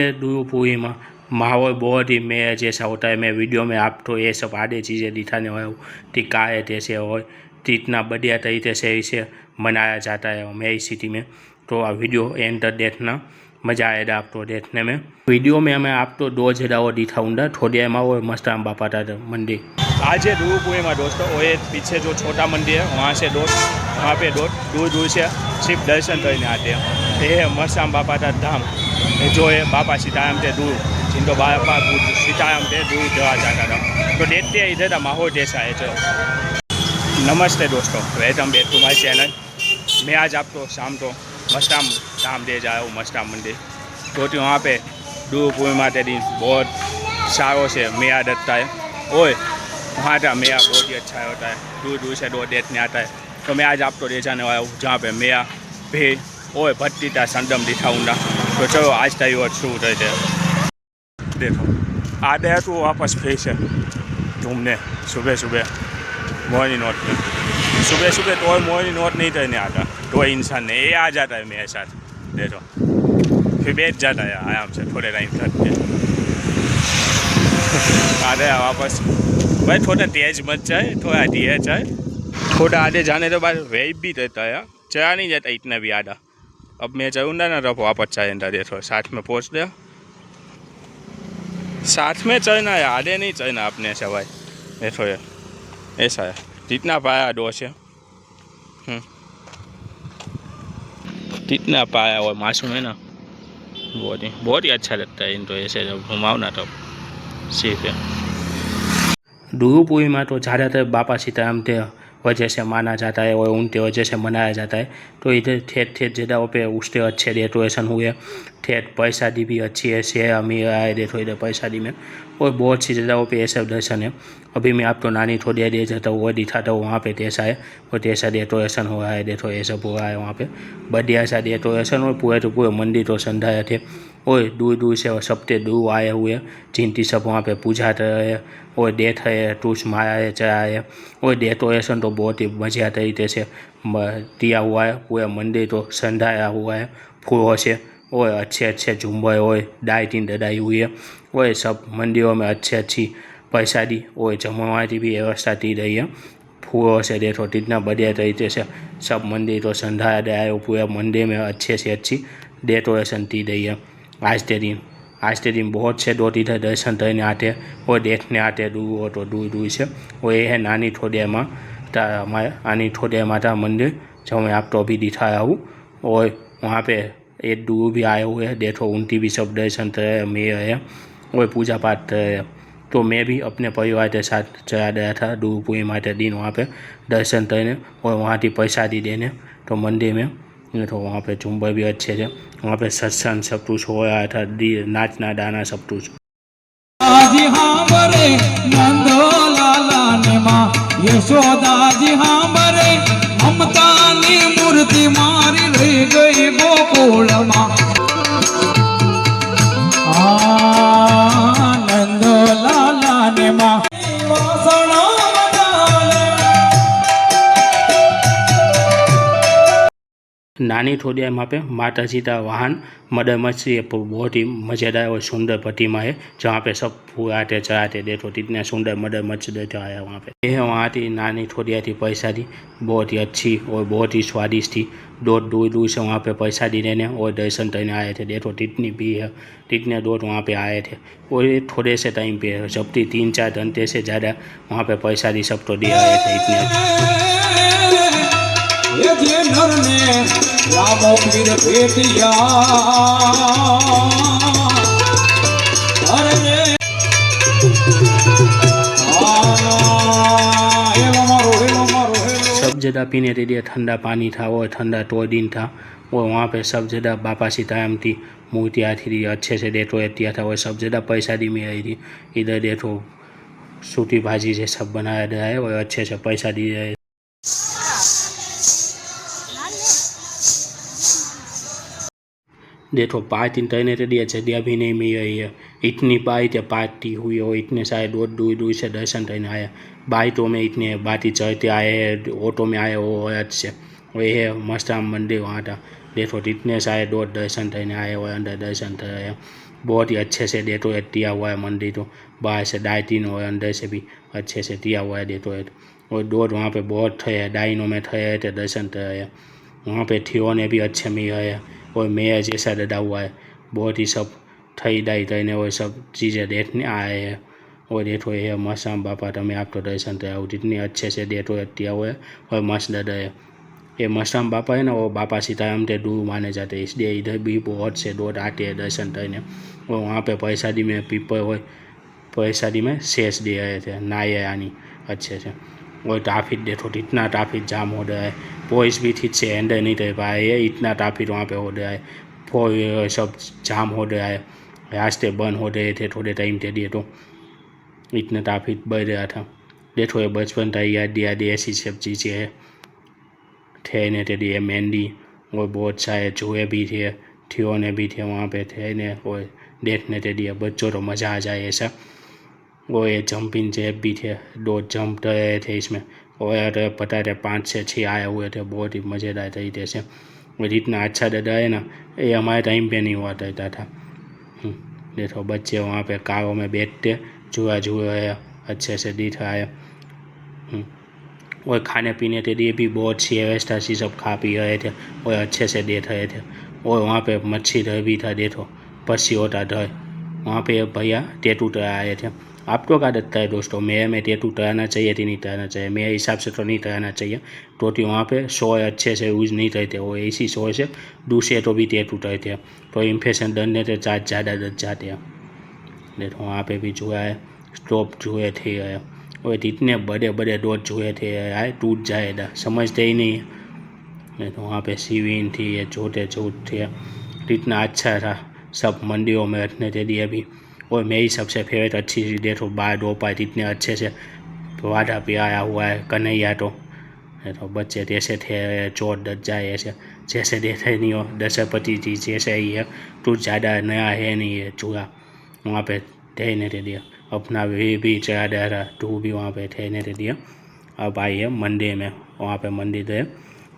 दूरपुरी में माहौल बहुत ही मैं जैसा होता है, मैं वीडियो में आपको ये सब आधे चीज़ें दिखाने वाला हूँ कि का है जैसे और इतना बढ़िया तरीके से इसे मनाया जाता है मेरी सिटी में। तो आ वीडियो एंड तक देखना, मज़ा आएगा आपको देखने में। वीडियो में मैं आपको दो जगहों दिखाऊंगा, थोड़ी देर में वो मस्ताम बापा का मंदिर। आज दूरपुरी में दोस्तों वो पीछे जो छोटा मंदिर है वहाँ से वहाँ पे दूर दूर से सिर्फ दर्शन करने आते हैं। ये मस्ताम बापा का धाम जो है बापा सीताराम थे दूर, जिनको बापा सीताराम थे दूर जवा जाता था। तो देखते हैं इधर का माहौल जैसा है। चलो नमस्ते दोस्तों, welcome back to my channel. मैं आज आपको शाम को मस्ताम धाम दे जा रहा हूँ, मस्ताम मंदिर। तो वहाँ पे दूरपुर माते दिन बहुत सारों से मेला लगता है और वहाँ का मेला बहुत ही अच्छा होता है, दूर दूर से लोग देखने आता है। तो मैं आज आपको ले जाने वाला हूँ जहाँ पे मेला भीड़ और भक्ति का संगम दिखाऊंगा। तो चलो आज का युवा शुरू करते हैं। देखो आ गया तो वापस फिर से घूमने सुबह सुबह मॉर्निंग वॉक में। सुबह सुबह तो मॉर्निंग वॉक नहीं करने आता, तो इंसान ने ये आ जाता है मेरे साथ। देखो फिर बैठ जाता है आराम से थोड़े टाइम तक के। आ गया वापस। भाई थोड़ा तेज मत जाए, थोड़ा धीरे जाए, थोड़ा आगे जाने के बाद वेट भी रहता है, चला नहीं जाता इतना भी आधा। अब मैं चलूँगा ना तो वापस चलेंगे। देखो साथ में पहुँच गया, साथ में चलना है, आधे नहीं चलना अपने से भाई। देखो ये ऐसा है, जितना पाया दो से जितना पाया और मासूम है ना, बहुत ही अच्छा लगता है इनको ऐसे जब घुमाओ ना तो सीख है। दूरपुरी में तो ज़्यादातर बापा सीताराम थे वजह से माना जाता है और उनके वजह से मनाया जाता है। तो इधर ठेठ ठेठ जगहों पे उसके अच्छे डेकोरेशन हुए, ठेठ पैसादी भी अच्छी है, से अमीर आए देखो इधर पैसादी में, और बहुत सी जगहों पे ऐसा दर्शन है। अभी मैं आपको नानी थोड़ी देर जाता हूँ वो दिखाता हूँ, वहाँ पे कैसा है वो कैसा डेकोरेशन हो रहा है। देखो ये सब हो रहा है वहाँ पे, बढ़िया सा डेकोरेशन और पूरे तो पूरे मंदिर तो संधाए थे और दूर दूर से सबके दूर आए हुए जिनकी सब वहाँ पे पूजा कर रहे हैं और डेथ है, टूस मारा है, चढ़ा है। और डेकोरेशन तो बहुत ही मज़ा तरीके से दिया हुआ है, पूरा मंदिर तो संधाया हुआ है फूलों से और अच्छे अच्छे झुम्बर और लाइटिंग लगाई हुई है और सब मंदिरों में अच्छी प्रसादी और जमवाने की भी व्यवस्था की रही है फूलों से। देखो कितना बढ़िया तरीके से सब मंदिर तो संधाया गया है और पूरे मंदिर में अच्छे से अच्छी डेकोरेशन की गई है। आज के दिन बहुत से लोग इधर दर्शन करने आते हैं और देखने आते हैं दूर तो दूर दूर से। और ये है नानी ठोडिया माता मंदिर जो मैं आपको अभी दिखा रहा हूँ। और वहाँ पे एक दूर भी आए हुए हैं, देखो उनकी भी सब दर्शन कर रहे हैं, मेयर है और पूजा पाठ कर रहे हैं। तो मैं भी अपने परिवार के साथ चला गया था दूरपुरी माता दिन वहाँ पे दर्शन करने और वहाँ की प्रसादी देने। तो मंदिर में तो वहाँ पे झुम्बर भी अच्छे थे, वहाँ पे सत्संग सब कुछ हो रहा था, नाचना गाना सब कुछ। जी हाँ बरे नंदो लाला ने माँ यशोदा जी हाँ बरे ममता ने मूर्ति मारी रह गई गोकुल माँ। नंदो लाला ने माँ नानी थोड़ी वहाँ पे माता जी का वाहन मगरमच्छ बहुत ही मज़ेदार और सुंदर प्रतिमा है जहाँ पे सब फुआते चढ़ाते देखो इतने सुंदर मगरमच्छ देते आया वहाँ पे। यह वहाँ की नानी थोड़ी थी प्रसादी, बहुत ही अच्छी और बहुत ही स्वादिष्ट थी। दूर दूर से वहाँ पे प्रसादी लेने और दर्शन करने आए थे। देखो कितनी भीड़ है, कितने लोग वहाँ पे आए थे और थोड़े से टाइम पे सबकी 3-4 घंटे से ज़्यादा वहाँ पे प्रसादी सब तो दे आए थे इतने। रामो पीर पेटिया सब जगह पीने के लिए ठंडा पानी था और ठंडा तो दिन था और वहाँ पे सब जगह बापा सीताराम की मूर्तियाँ थी, अच्छे से डेकोरेट किया था और सब जगह प्रसादी में आई थी। इधर देखो सूटी भाजी से सब बनाया गया है और अच्छे से प्रसादी है। देखो पार्टी करने के लिए जगह भी नहीं मिल रही है, इतनी पार्टी हुई और इतने सारे लोग दूर दूर से दर्शन करने आए। बाइकों में इतने बाटी चढ़ते आए हैं, ऑटो में आए वो अच्छे। और ये है मस्ताम मंदिर वहाँ था, देखो इतने सारे लोग दर्शन करने आए और अंदर दर्शन कर रहे हैं बहुत ही अच्छे से डेकोरेट किया हुआ है मंदिर को, बाहर से डाइटिन और अंदर से भी अच्छे से किया हुआ है डेकोरेट। और दूर वहाँ पे बहुत थे डाइनों में थे थे दर्शन थे, वहाँ पे ठियोने भी अच्छे मिल रहे हैं और मेयर जैसा डरा हुआ है, बहुत ही सब थई डाई थईने और सब चीज़ें देखने आए हैं। और देखो ये मसाम बापा तमें आपको दर्शन थे जितने अच्छे से डेकोरेट किया हुआ है और मस्त डर है। ये मसाम बापा है ना, वो बापा सीताराम के दूर माने जाते हैं, इसलिए इधर भी बहुत से लोग आते हैं दर्शन करने। और वहाँ पे प्रसादी में पीपल हो, प्रसादी में शेष दे रहे थे नाये यानी अच्छे से। और ट्रैफिक देखो इतना ट्रैफिक जाम हो रहा है, पुलिस भी ठीक से हैंडल नहीं कर पा रही है, इतना ट्रैफिक वहाँ पे हो रहा है, फोर सब जाम हो रहा है, रास्ते बंद हो रहे थे थोड़े टाइम के लिए, तो इतना ट्रैफिक बढ़ रहा था। देखो ये बचपन था याद याद ऐसी सब चीज़ें है थे के लिए मेहंदी और बहुत सारे जुए भी थे, ठियोने भी थे वहाँ पे थे ने, और देखने के लिए बच्चों को मज़ा आ जाए ऐसा। वो ये जंपिंग जैप भी थे, 2 जंप रहे थे इसमें, और यार पता थे 5 से 6 आए हुए थे, बहुत ही मज़ेदार तरीके से। और इतना अच्छा दादा है ना, ये हमारे टाइम पे नहीं हुआ करता था। देखो बच्चे वहाँ पे कारों में बैठते जुआ जुए रहे, अच्छे से दिख रहा है। और खाने पीने के लिए भी बहुत सी व्यवस्था सी, सब खा पी रहे थे और अच्छे से देख रहे थे। और वहाँ पे मच्छी घर भी था, देखो पसी होता घर, वहाँ पे भैया टेटू तरा आए थे। आपको क्या लगता है दोस्तों, मेरे में टेटू तराना चाहिए कि नहीं तराना चाहिए? मेरे हिसाब से तो नहीं तराना चाहिए, क्योंकि वहाँ पे सोए अच्छे से यूज़ नहीं करते, वो इसी सोए से दूसरे तो भी टेटू करते हैं, तो इन्फेक्शन डरने के चार्ज ज़्यादा डर जाते हैं। देखो वहाँ पे भी जुआ है, स्टॉप जुए थे है, और इतने बड़े बड़े डोज जुए थे यार, टूट जाएगा, समझते ही नहीं है। तो वहाँ पे शिविन थी, ये छोटे छोटे थे, इतना अच्छा था सब मंडियों में रखने के लिए भी। और मेरी सबसे फेवरेट अच्छी चीज़ देखो बाल डोपा इतने अच्छे से वादा पे आया हुआ है कन्हैया, तो बच्चे जैसे थे चोट डर जाए ऐसे, जैसे देखे नहीं हो दशपति जी जैसे ही है, कुछ ज़्यादा नया है नहीं है चूड़ा। वहाँ पे ठहरने के लिए अपना भी चढ़ा दे रहा, तू भी वहाँ पे ठहरने के लिए। अब आई है मंदिर में, वहाँ पे मंदिर है,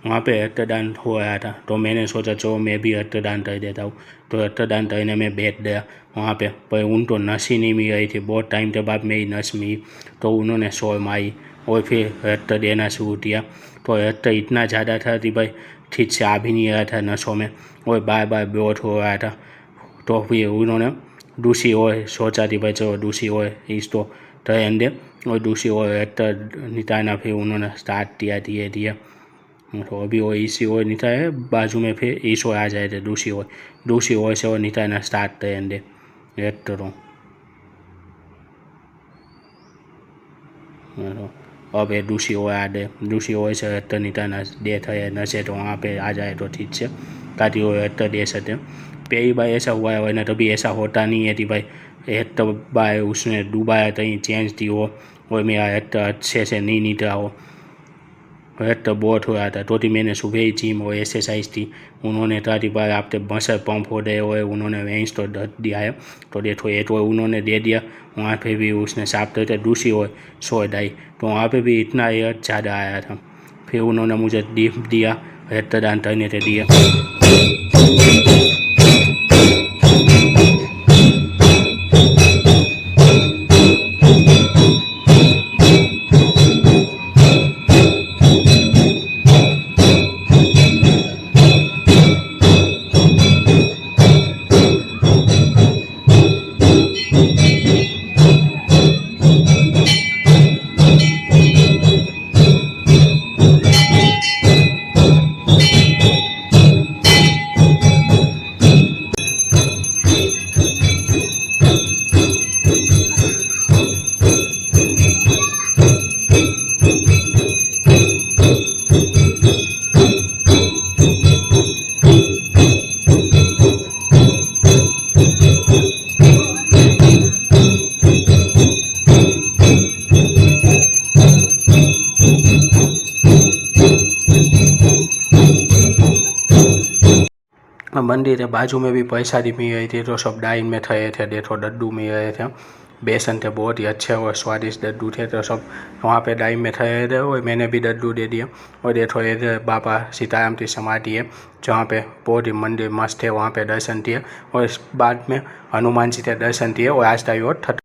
वहाँ पे रक्तदान हो रहा था, तो मैंने सोचा चलो मैं भी रक्तदान कर देता हूँ। तो रक्तदान करने में बैठ गया वहाँ पे, पर उनको नस ही नहीं मिल रही थी, बहुत टाइम के बाद मेरी नस मिली, तो उन्होंने शोर मारी और फिर रक्त देना शुरू किया। तो रक्त इतना ज़्यादा था कि भाई ठीक से आ भी नहीं रहा था नसों में, और बार बार बेहोश हो रहा था। तो फिर उन्होंने दूसरी ओर सोचा कि भाई चलो दूसरी ओर इसको टहन दे, और दूसरी ओर रक्त निकालना फिर उन्होंने स्टार्ट किया धीरे धीरे। तो अभी वो इसी ओर निकाल है, बाजू में फिर इस ओर आ जाए थे दूसरी ओर से वो निकालना स्टार्ट टहन दे रक्त तो। अब ये दूसरी ओर आ दे, दूसरी ओर से रक्त निकालना दे थे नशे, तो वहाँ पे आ जाए तो ठीक से ताकि वो रक्त दे सकते। पहली बार ऐसा हुआ है, वरना तभी ऐसा होता नहीं है कि भाई एक तो बार उसने डूबाया कहीं चेंज थी हो और मेरा रक्त अच्छे से नहीं निकला हो, रक्त बहुत हो रहा था। तो मैंने सुबह ही जिम और एक्सरसाइज थी, उन्होंने ताकि बार आपके मसल पंप हो गए और उन्होंने वेंस तो धर दिया है, तो देखो ये तो उन्होंने दे दिया, वहाँ पे भी उसने साफ करके दूसरी ओर सो डाई, तो वहाँ पे भी इतना रक्त ज़्यादा आया था। फिर उन्होंने मुझे दीप दिया रक्तदान करने के लिए। मंदिर है बाजू में भी पैसा दी मिल रही थी, तो सब डाइन में थे देखो डड्डू मिल रहे थे, बेसन थे बहुत ही अच्छे और स्वादिष्ट लड्डू थे। तो सब वहाँ पे लाइन में ठहरे हुए, मैंने भी लड्डू दे दिया। और ये थोड़े इधर बाबा सीताराम की समाधि है जहाँ पे बहुत ही मंदिर मस्त है, वहाँ पे दर्शन दिए और इस बाद में हनुमान जी के दर्शन दिए और आज टाइम और